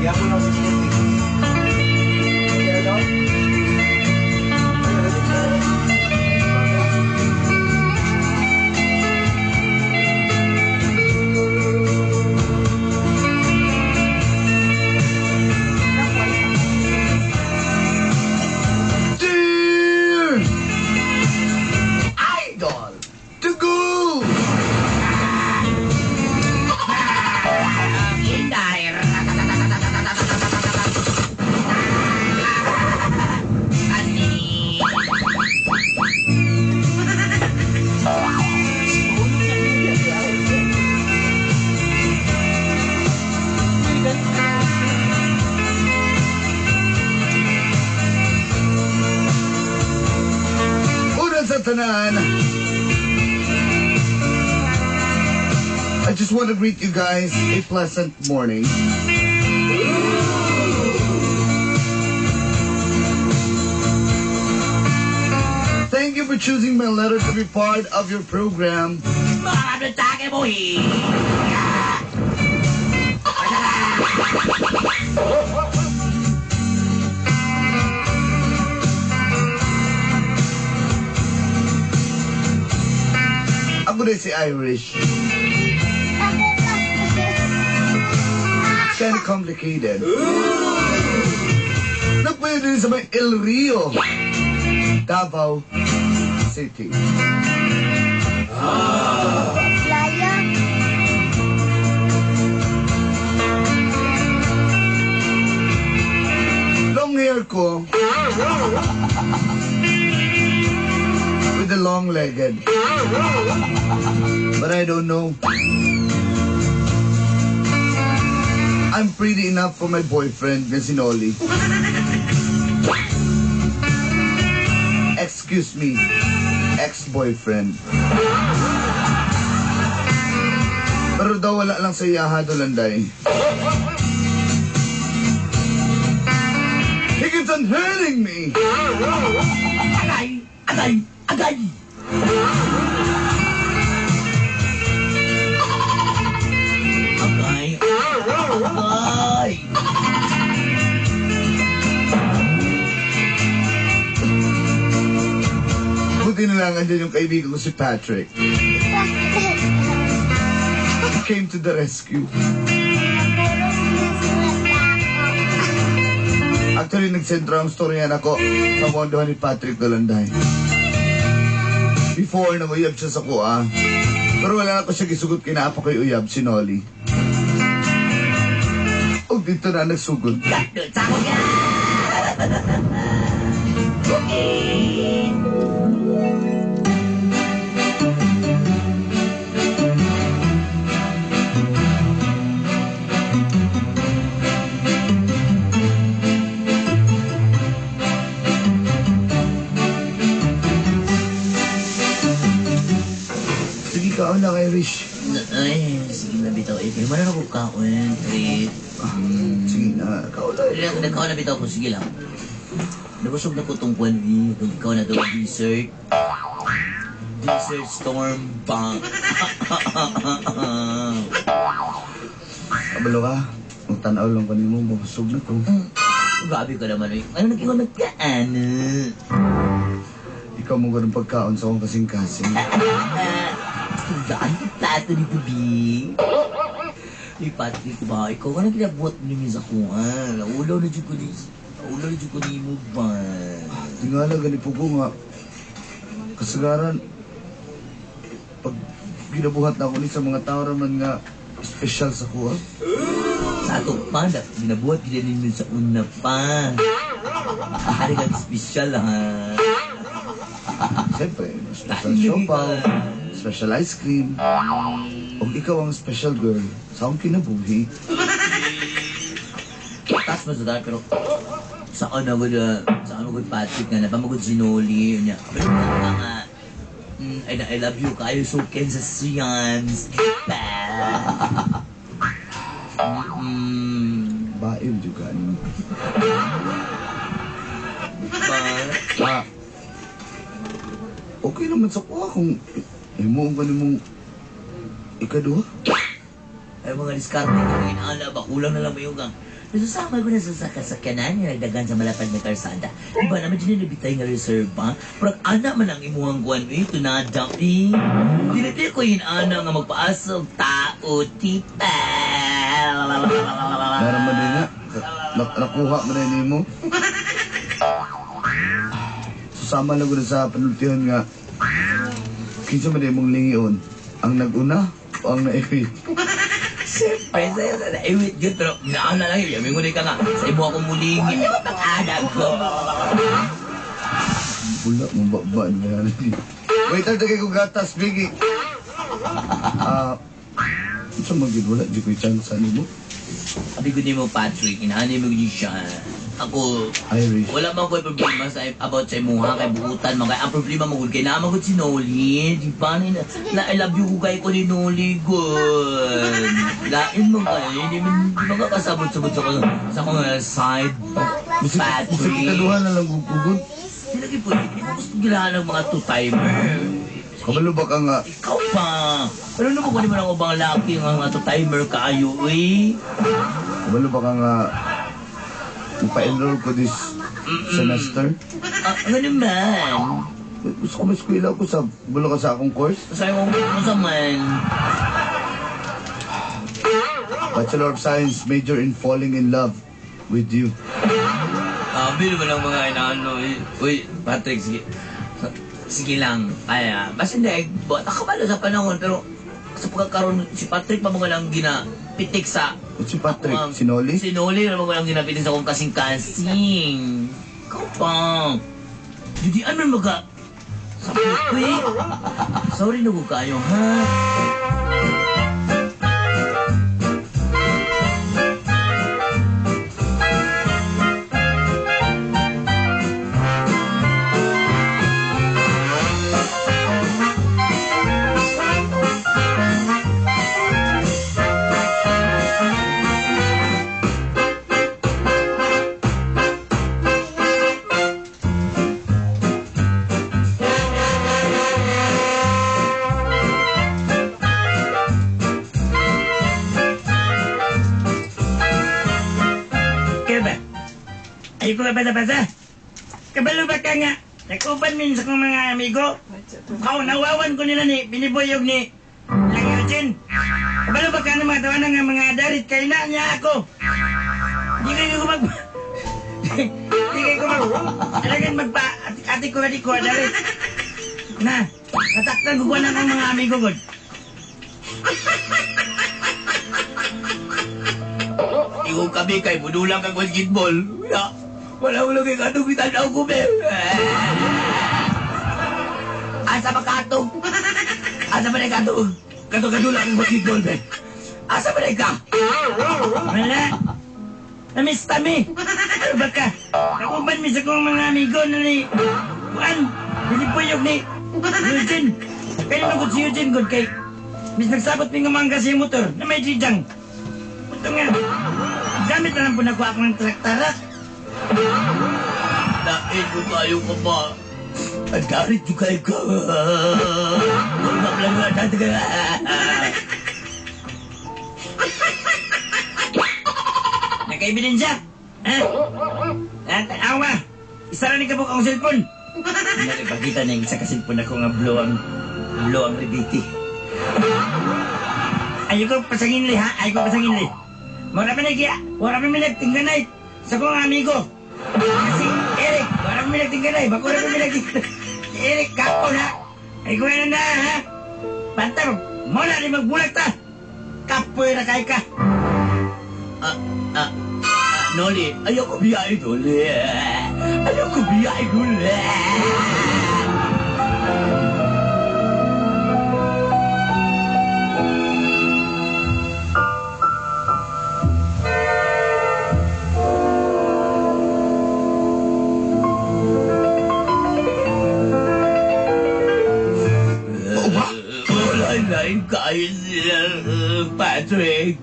Yapon ako sa smoothie. Kaya daw? I just want to greet you guys a pleasant morning. Thank you for choosing my letter to be part of your program. Ako din si Irish. It's kind of complicated. Nagpwede din sa may El Rio, Davao City. Long hair ko. With the long-legged. But I don't know. I'm pretty enough for my boyfriend, na si Noli. Excuse me, ex-boyfriend. Pero daw wala lang sa iyaha dolanday. He keeps on hurting me. Agay! Agay! Agay! Agay! Agay! Buti na lang andyan yung kaibigan ko si Patrick. He came to the rescue. Actually, nagsentra ang storyan ako sa mondohan ni Patrick Dolanday. Before, nanguyab siya sa kuha. Pero wala ako siya gisugot kinaapa kay uyab, si Noli. O, dito na nagsugod. Kaon lang, Irish. Ay, sige na bitaw. Eh, wala na ko kaon. Treat. Sige na, kaon lang. Nagkaon na bitaw ko. Sige lang. Nabusog na ko itong kwanwi. Ikaw na ito, dessert. Dessert storm bang. Kabalo ka. Magtanaw lang ka mo, mabusog na ko. Grabe ka naman. Ano nag-ikaw nagkaan? Ikaw mo ganun pagkaon sa akong kasing-kasing. Daan ko tato dito, B. Ay, Patrick ba? Ikaw ka na kinabuhat mo niyo sa kuha. Naulaw na dyan ko ni... Naulaw na dyan ko ni mo ba? Tingala, ganito po nga. Kasagaran, pag ginabuhat na ako ni sa mga tao naman nga special sa kuha. Sa ato pa, ginabuhat ginanin mo sa una pa. Hari kang special, ha? Siyempre, special siopaw, special ice cream. O ikaw ang special girl sa akong kinabuhi. Taas mo sa dahil, pero saan ako Patrick nga, napamagod si Noli. Pero nga, I love you kayo, so Kansas Yans. Baim juga ni. Okay naman sa kuha kung imuong ka nimong ikaduha. Ay mga diskarte ko inaala ba kulang na lang mo yung gang. Nasusama ko na sa kasakyanan yung nagdagan sa malapad na karsada. Iba naman din nilabitay nga reserva. Parang ana man ang imuhang guwan ito na dami. Dinati ko yung ana nga magpaasog tao tipa. Naraman din nga. Nakuha mo na yun mo. Susama lang ko na sa panultihan nga. Kinsa man din mong lingion. Ang nag-una o ang naiwi? Siyempre, sa'yo sa naiwit yun. Pero minaala lang yun. Yamin ko ka nga. Sa imo akong mulingin. Yung pag-adag ko. Wala, mababa na yan. Wait, tagay ko gatas, Biggie. Sa magiging wala, di ko i-chance mo. Sabi ko ni mo, Patrick, inaanay mo din siya. Ako, Irish. wala bang ko'y problema about sa imuha kay buutan mo. Ang problema mo, kay naman ko si Noli. Di ba? I love you ko kay ko ni Noli, good. Lain mo kayo. Hindi mo kakasabot-sabot sa kong side. Sa Patrick. kitaduhan na lang gugugod. Hindi lagi po, hindi mo gusto gilahan ng mga two-timer. Kabalo ba ka nga? Ikaw pa. Pero ano mo ko naman ang ubang laki ng mga two-timer kaayo, eh? Kabalo ba ka nga? Magpa-enroll ko this semester. Ano naman? Gusto ko maskwila ko sa bulo ka sa akong course. Sabi mo sa man. Bachelor of Science, major in falling in love with you. Bili mo lang mga inaano. Uy, Patrick, sige. Sige lang. Kaya, basta hindi. Nakabalo sa panahon, pero sa pagkakaroon, si Patrick pa mga lang ginapitik sa... At si Patrick, si Noli? Si Noli na mga lang ginapitik sa kong kasing-kasing. Ikaw pa. Hindi ano maga... Sa pupi. Sorry na ko kayo, ha? Ay ko basa-basa. Kabalo ba ka nga? Nakupan min sa kong mga amigo. Nawawan ko nila ni biniboyog ni Lang Eugene. Kabalo ba ka na mga tawanan nga mga darit kay na niya ako. Di kayo ko Di kayo ko Talagang ati ko darit. Na, nataktan ko na ng mga amigo ko. Ikaw kami kay budulang kang basketball. Wala kay katong kitanaw ko, be. Asa ba katong? Asa ba na katong? Katong-kadulang kang basketball, be. Asa ba na ka? Wala. Namiss kami. Ano ba ka? Nakuban mi sa kong mga amigo na ni... Juan, pinipuyog ni... Eugene. Kaya naman si Eugene, good kay... Miss nagsabot mi nga mangga siya motor na may jijang. Ito nga. Gamit na lang po nakuha ko ng traktarat. Dahil ko kayo ka ba? Ang garit ko kayo ka. Wala ka lang nga natin ka. Nagkaibidensya? Ha? Tanawa. Isara ni kabuk ang cellphone. Nakipagkita na yung isa ka cellphone ako nga blow ang ribiti. Ayaw ko pasangin li ha? Ayaw ko pasangin li. Wala pa nagtingganay sa kong amigo. Si Eric, wala pa nagtingganay. Bako na pa nagtingganay. Si Eric, kapo na. Ay ko na ha? Pantar, mula ni magbulag ta. Kapoy na kay ka. Noli, ayaw ko biyay, Noli. Ayaw ko biyay, Noli. Kain sila, Patrick.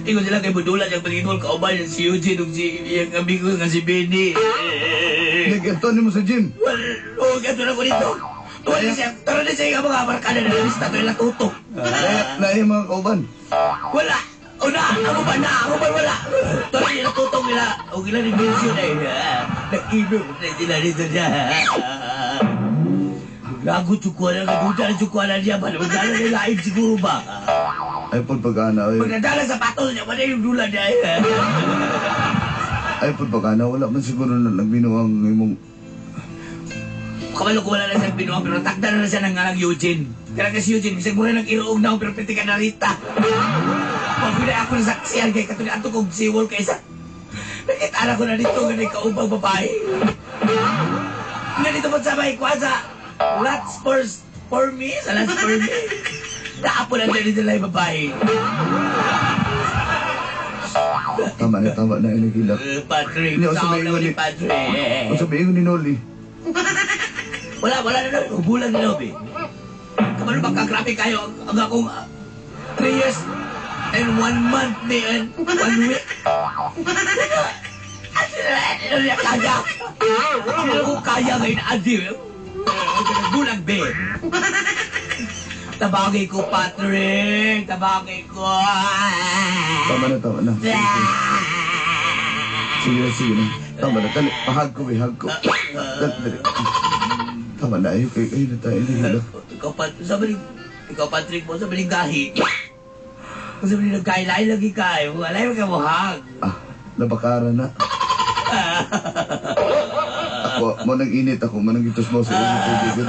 Ingon sila kay Budulan yung pag-ingol kauban yung si Eugene ug yung amigo nga si Benny. Nag-ato ni mo sa gym. Oo, gato na ko dito. Tuwan na siya yung mga barkada na lista. Ito yung latutok. Lahi mga kauban. Wala. Una, ako ba na? Ako ba wala? Tuloy nila tutong nila. O gila ni Vincent ay nag-ibig na sila dito niya. Gago tsukuan na gaduda na tsukuan na niya. Magdala na lain siguro ba? Ay po pagkana. Pag nadala sa patos niya, wala yung dula niya. Ay po pagkana. Wala man siguro na nagbinuang imong... Kabalo ko wala na siyang binuang pero takda na siya ng ngalang Eugene. Kaya kasi Eugene, bisag muna nag-iroog na ako pero piti ka na Rita. Pag ako nasaksiyan kay katuloy ato kong siwol kaysa. Nakitala ko na dito nga kaubang babae. Nga dito mo sabay ko sa Lats for me, sa Lats for me. Naapo na dito lang yung babae. Tama na inigilak. Patrick, Hindi, sa sabihin ako ko ni ni- Patrick. Kung sabihin ko ni Noli, Wala na lang. Ubulan ni Lobby. Kamano magkagrabe kayo ang akong 3 years and 1 month and 1 week. Ano niya kaya? Hindi ko kaya ngayon, Adi. Bulag, be. Tabagay ko, Patrick. Tabagay ko. tama na. Sige na. Tama na. Dali, pahag ko, hag ko. Dali. Tama na, ayun na tayo inigilak. Ikaw, Patrick mo, sabi ng gahi. Sabi ng kailay lagi kayo. Wala yung kamuhag. Nabakara na. Ako, mo nang init ako, mo nang gitos mo sa init tubig.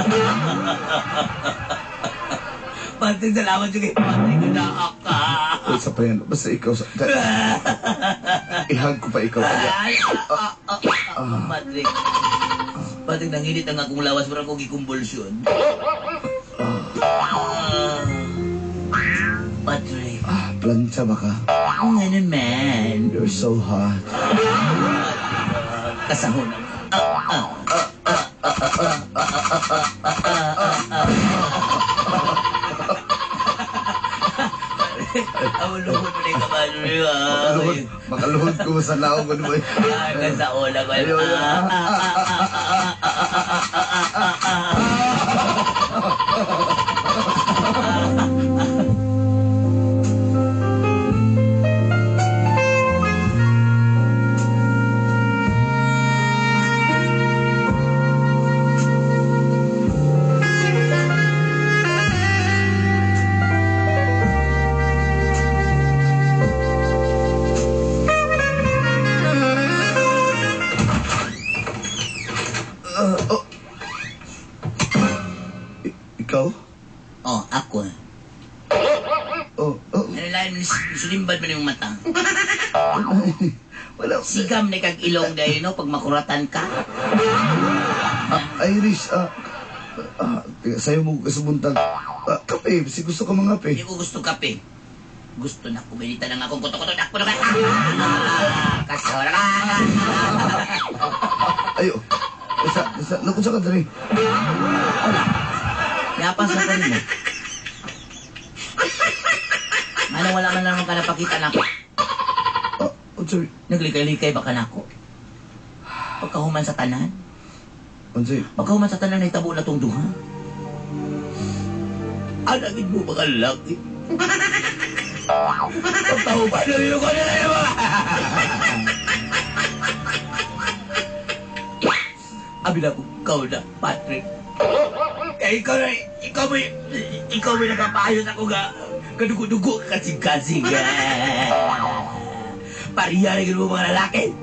Patrick, salamat yung kay Patrick. Naak ka. Isa pa yan, basta ikaw sa... Ihag ko pa ikaw. Patrick. Patrick, nanginit ang akong lawas. Parang akong gikumbulsyon. Patrick. Plancha ba ka? Nga naman. You're so hot. Kasahon ako. Awalukod mo na yung kabalo niyo. Makaluhod ko sa laong ko naman. Kasahon ako. Ikaw? Oh, ako. Oh. Nalalayan, sulimbad mo na yung mata. Wala. Sigam na kag ilong dahil, no? Pag makuratan ka. Irish, sa'yo mo kasubuntag. Kape, si gusto ka mga Hindi kape. ko gusto kape. Gusto na kuminita ng akong kuto-kuto. Nakpo na ka. Kasora ka. Ayo. Nakunsa ka dali. Wala. Yapas na pa rin mo. Manang wala man naman ka napakita na ako. Unsay? Naglikay-likay baka na ako. Pagkahuman sa tanan. Unsay? Pagkahuman sa tanan ay tabo na tong duha. Anagin mo baka laki. Pagkahuman na rin ako nila yung mga. Abi na ko, ikaw na, Patrick. Kaya ikaw may nakapayos ako nga. Kadugo-dugo ka kasing-kasing. Pariyar mo mga lalaki.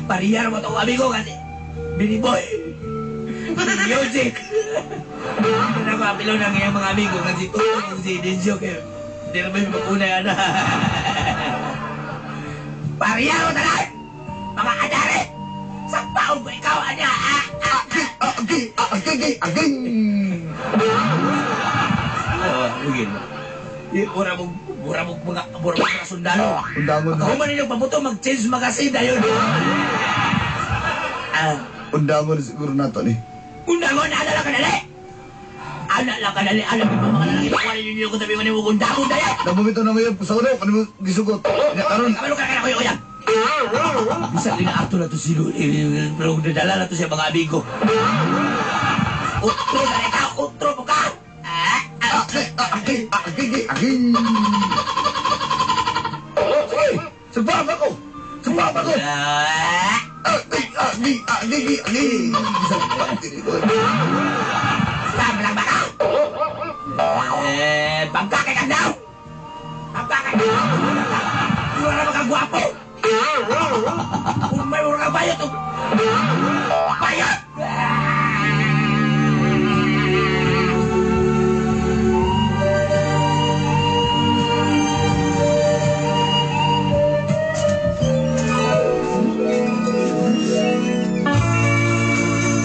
Pariyar mo itong amigo kasi biniboy. Music. Hindi na mapilo ng iyang mga amigo kasi tutulong si Densyo kayo. Hindi na ba yung makuna yan. Pariyar mo talag! Mga adari! Sa paong mo ikaw, anya! Aging! Bugin. Mura mo mga sundalo. Undangon na. Pagkahuman ninyo pabuto, mag-change magazine na yun. Undangon na siguro nato ni. Undangon, ala lang kadali! Ala lang kadali, alam mo mga lalaki, pakuha ninyo kung sabi mo ni mo, undangon na yan! Namumito na ngayon, sa ulo, ano mo gisugot? Karon, Kamalo ka na kayo, yan! Bisa ina-acto na to si Luli, pero nadala na to siya mga amigo. Utro na ikaw, utro mo ka! aging! Sabab ako! Sabab ako! Sama lang ba ka? Bangka ka daw! Bangka ka daw! Iwan na magkagwapo! Kung may urang bayot, bayot!